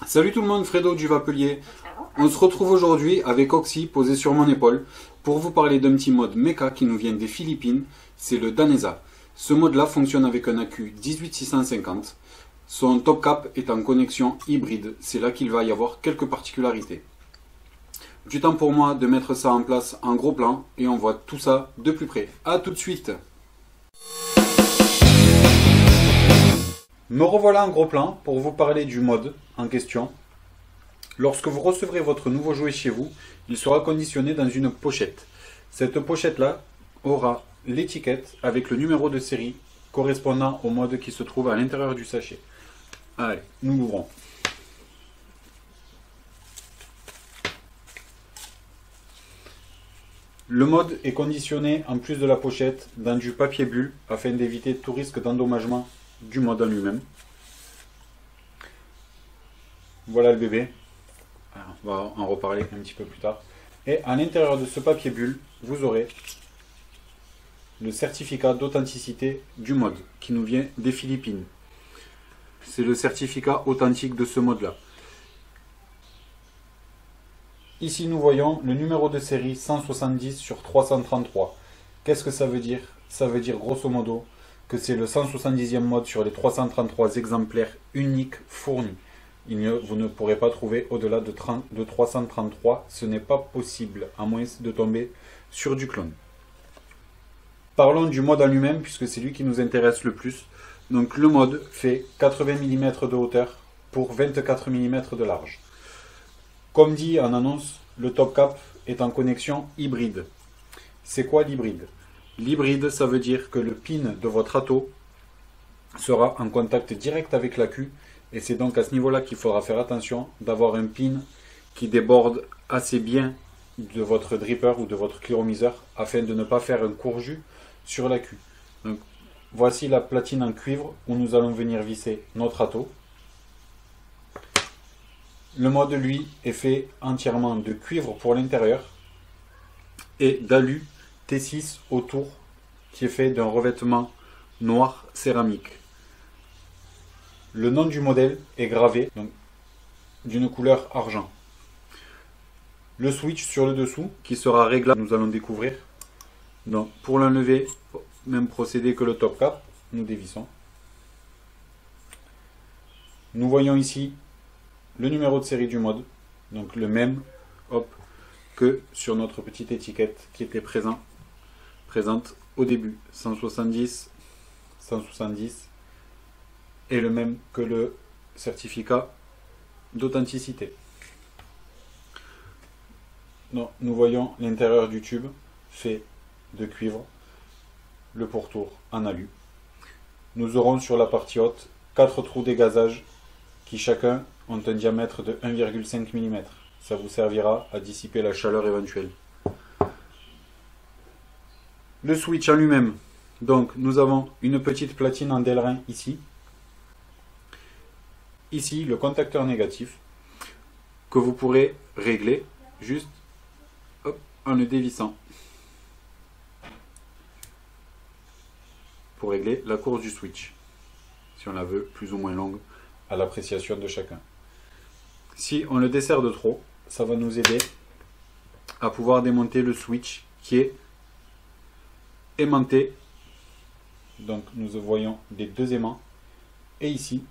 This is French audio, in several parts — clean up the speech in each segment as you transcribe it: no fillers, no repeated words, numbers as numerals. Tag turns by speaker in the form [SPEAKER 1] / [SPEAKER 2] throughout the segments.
[SPEAKER 1] Salut tout le monde, Fredo du Vapelier. On se retrouve aujourd'hui avec Oxy posé sur mon épaule pour vous parler d'un petit mode mecha qui nous vient des Philippines, c'est le Danesa. Ce mode là fonctionne avec un accu 18650. Son top cap est en connexion hybride, c'est là qu'il va y avoir quelques particularités. Du temps pour moi de mettre ça en place en gros plan et on voit tout ça de plus près. A tout de suite. Me revoilà en gros plan pour vous parler du mode en question. Lorsque vous recevrez votre nouveau jouet chez vous, il sera conditionné dans une pochette. Cette pochette-là aura l'étiquette avec le numéro de série correspondant au mode qui se trouve à l'intérieur du sachet. Allez, nous l'ouvrons. Le mode est conditionné en plus de la pochette dans du papier bulle afin d'éviter tout risque d'endommagement du mode en lui-même. Voilà le bébé. On va en reparler un petit peu plus tard. Et à l'intérieur de ce papier bulle, vous aurez le certificat d'authenticité du mode qui nous vient des Philippines. C'est le certificat authentique de ce mode-là. Ici, nous voyons le numéro de série 170 sur 333. Qu'est-ce que ça veut dire? Ça veut dire grosso modo que c'est le 170e mode sur les 333 exemplaires uniques fournis. Vous ne pourrez pas trouver au-delà de 333, ce n'est pas possible, à moins de tomber sur du clone. Parlons du mode en lui-même, puisque c'est lui qui nous intéresse le plus. Donc le mode fait 80 mm de hauteur pour 24 mm de large. Comme dit en annonce, le top cap est en connexion hybride. C'est quoi l'hybride? L'hybride, ça veut dire que le pin de votre atto sera en contact direct avec l'accu. Et c'est donc à ce niveau-là qu'il faudra faire attention d'avoir un pin qui déborde assez bien de votre dripper ou de votre clearomiseur afin de ne pas faire un court-jus sur l'accu. Donc voici la platine en cuivre où nous allons venir visser notre atto. Le mode, lui, est fait entièrement de cuivre pour l'intérieur et d'alu T6 autour qui est fait d'un revêtement noir céramique. Le nom du modèle est gravé d'une couleur argent. Le switch sur le dessous qui sera réglable, nous allons découvrir. Donc pour l'enlever, même procédé que le top cap, nous dévissons. Nous voyons ici le numéro de série du mode, donc le même que sur notre petite étiquette qui était présente au début. 170, 170. Et le même que le certificat d'authenticité. Nous voyons l'intérieur du tube fait de cuivre, le pourtour en alu. Nous aurons sur la partie haute 4 trous dégazage qui chacun ont un diamètre de 1,5 mm. Ça vous servira à dissiper la chaleur éventuelle. Le switch en lui-même. Donc nous avons une petite platine en Delrin ici. Ici, le contacteur négatif que vous pourrez régler juste en le dévissant pour régler la course du switch, si on la veut plus ou moins longue à l'appréciation de chacun. Si on le dessert de trop, ça va nous aider à pouvoir démonter le switch qui est aimanté. Donc nous voyons les deux aimants et ici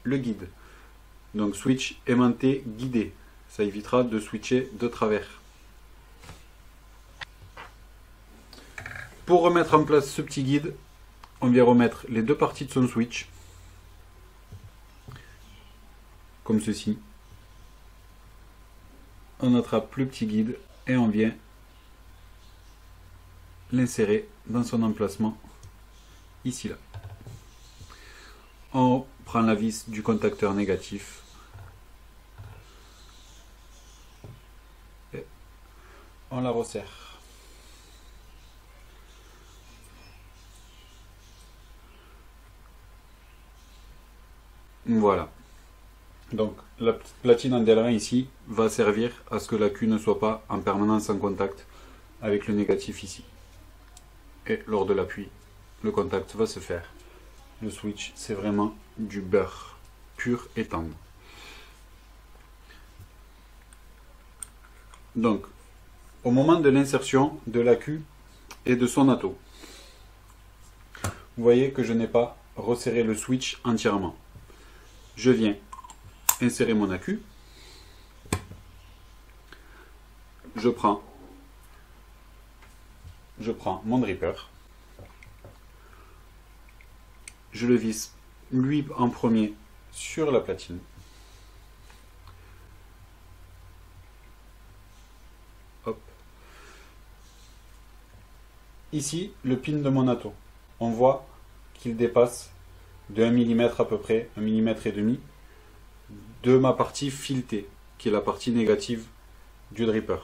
[SPEAKER 1] le guide. Donc switch aimanté guidé. Ça évitera de switcher de travers. Pour remettre en place ce petit guide, on vient remettre les deux parties de son switch. Comme ceci. On attrape le petit guide et on vient l'insérer dans son emplacement ici là. On prend la vis du contacteur négatif et on la resserre. Voilà. Donc la platine en Delrin ici va servir à ce que l'accu ne soit pas en permanence en contact avec le négatif ici. Et lors de l'appui, le contact va se faire. Le switch, c'est vraiment du beurre. pur et tendre. Donc, au moment de l'insertion de l'accu et de son atto, vous voyez que je n'ai pas resserré le switch entièrement. Je viens insérer mon accu. Je prends mon dripper. Je le visse lui en premier sur la platine. Hop. Ici, le pin de mon atto. On voit qu'il dépasse de 1 mm à peu près, 1 mm et demi, de ma partie filetée, qui est la partie négative du dripper.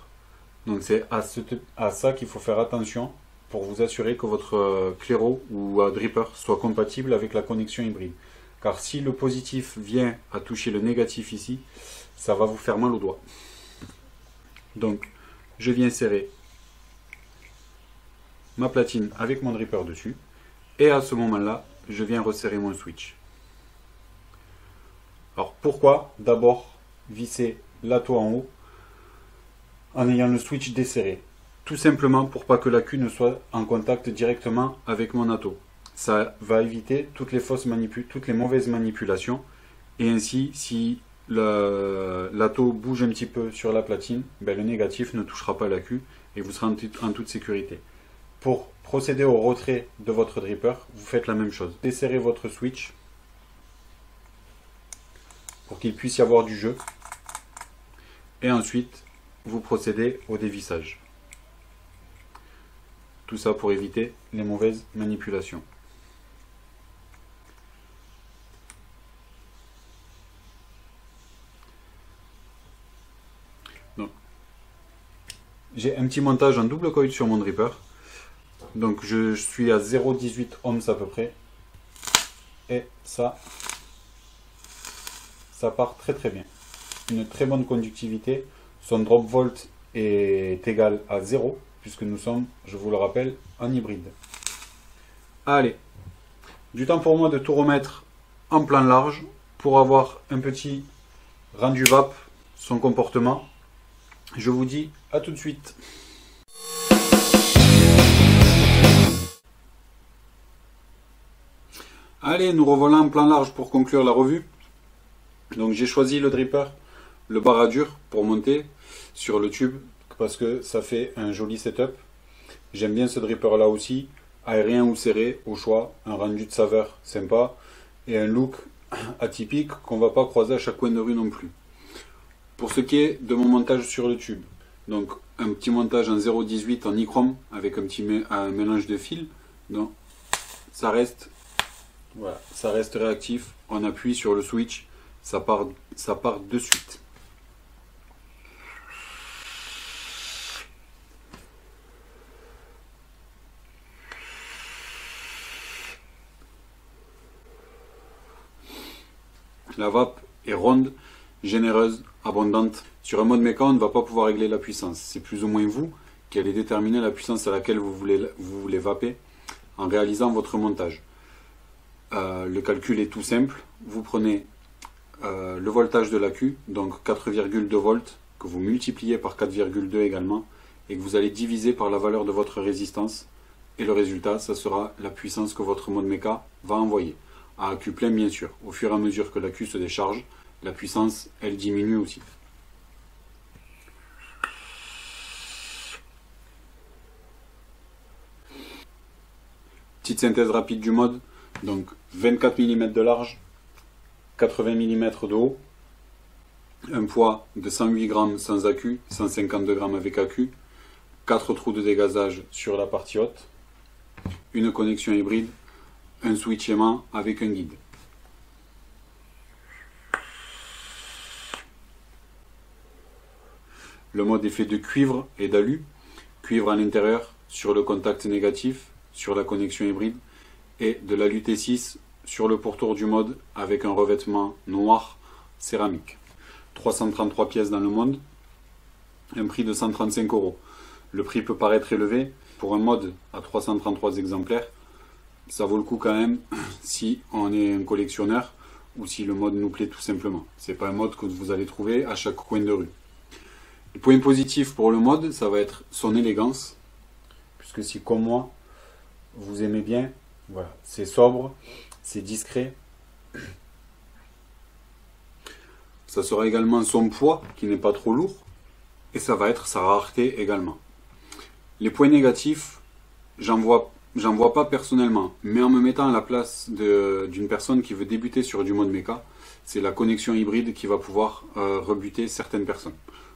[SPEAKER 1] Donc c'est à ça qu'il faut faire attention pour vous assurer que votre claireau ou dripper soit compatible avec la connexion hybride. Car si le positif vient à toucher le négatif ici, ça va vous faire mal au doigt. Donc je viens serrer ma platine avec mon dripper dessus. Et à ce moment-là, je viens resserrer mon switch. Alors pourquoi d'abord visser l'atto en haut en ayant le switch desserré? Tout simplement pour pas que l'accu ne soit en contact directement avec mon atto. Ça va éviter toutes les mauvaises manipulations. Et ainsi, si l'atto bouge un petit peu sur la platine, ben le négatif ne touchera pas l'accu et vous serez en toute sécurité. Pour procéder au retrait de votre dripper, vous faites la même chose. Desserrez votre switch pour qu'il puisse y avoir du jeu. Et ensuite, vous procédez au dévissage. Tout ça pour éviter les mauvaises manipulations. J'ai un petit montage en double coil sur mon dripper. Donc je suis à 0,18 ohms à peu près. Et ça part très très bien. Une très bonne conductivité. Son drop volt est égal à 0, puisque nous sommes, je vous le rappelle, en hybride. Allez, du temps pour moi de tout remettre en plan large pour avoir un petit rendu VAP, son comportement. Je vous dis à tout de suite. Allez, nous revoilà en plan large pour conclure la revue. Donc j'ai choisi le dripper, le bar à dur pour monter sur le tube parce que ça fait un joli setup. J'aime bien ce dripper là aussi, aérien ou serré au choix, un rendu de saveur sympa et un look atypique qu'on va pas croiser à chaque coin de rue non plus. Pour ce qui est de mon montage sur le tube, donc un petit montage en 0,18 en nichrome avec un mélange de fils. Donc ça reste, voilà, ça reste réactif. On appuie sur le switch, ça part de suite. La vape est ronde, généreuse, abondante. Sur un mode méca, on ne va pas pouvoir régler la puissance. C'est plus ou moins vous qui allez déterminer la puissance à laquelle vous voulez vaper en réalisant votre montage. Le calcul est tout simple. Vous prenez le voltage de l'accu, donc 4,2 volts, que vous multipliez par 4,2 également, et que vous allez diviser par la valeur de votre résistance. Et le résultat, ça sera la puissance que votre mode méca va envoyer. À accu plein, bien sûr. Au fur et à mesure que l'accu se décharge, la puissance, elle diminue aussi. Petite synthèse rapide du mode. Donc 24 mm de large, 80 mm de haut, un poids de 108 g sans accu, 152 g avec accu, 4 trous de dégazage sur la partie haute, une connexion hybride, un switch aimant avec un guide. Le mode est fait de cuivre et d'alu, cuivre à l'intérieur sur le contact négatif, sur la connexion hybride, et de l'alu T6 sur le pourtour du mode avec un revêtement noir céramique. 333 pièces dans le mode, un prix de 135 €. Le prix peut paraître élevé, pour un mode à 333 exemplaires, ça vaut le coup quand même si on est un collectionneur ou si le mode nous plaît tout simplement. C'est pas un mode que vous allez trouver à chaque coin de rue. Le point positif pour le mode, ça va être son élégance, puisque si comme moi, vous aimez bien, voilà, c'est sobre, c'est discret. Ça sera également son poids, qui n'est pas trop lourd, et ça va être sa rareté également. Les points négatifs, j'en vois pas personnellement, mais en me mettant à la place d'une personne qui veut débuter sur du mode méca, c'est la connexion hybride qui va pouvoir rebuter certaines personnes.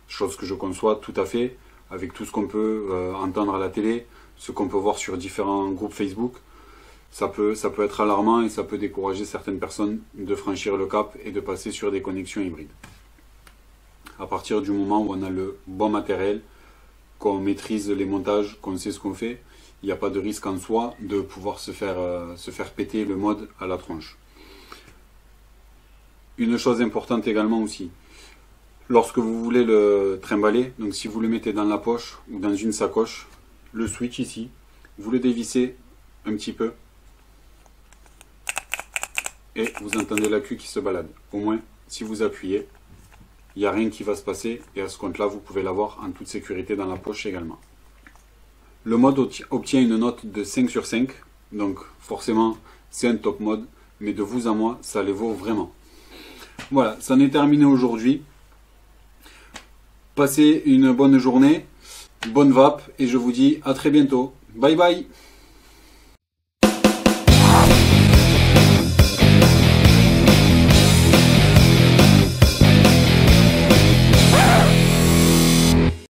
[SPEAKER 1] Chose que je conçois tout à fait, avec tout ce qu'on peut entendre à la télé, ce qu'on peut voir sur différents groupes Facebook. Ça peut être alarmant et ça peut décourager certaines personnes de franchir le cap et de passer sur des connexions hybrides. À partir du moment où on a le bon matériel, qu'on maîtrise les montages, qu'on sait ce qu'on fait, il n'y a pas de risque en soi de pouvoir se faire péter le mode à la tronche. Une chose importante également aussi, lorsque vous voulez le trimballer, donc si vous le mettez dans la poche ou dans une sacoche, le switch ici, vous le dévissez un petit peu et vous entendez la queue qui se balade. Au moins, si vous appuyez, il n'y a rien qui va se passer et à ce compte-là, vous pouvez l'avoir en toute sécurité dans la poche également. Le mode obtient une note de 5 sur 5, donc forcément, c'est un top mode, mais de vous à moi, ça les vaut vraiment. Voilà, ça en est terminé aujourd'hui. Passez une bonne journée, bonne vape, et je vous dis à très bientôt. Bye bye!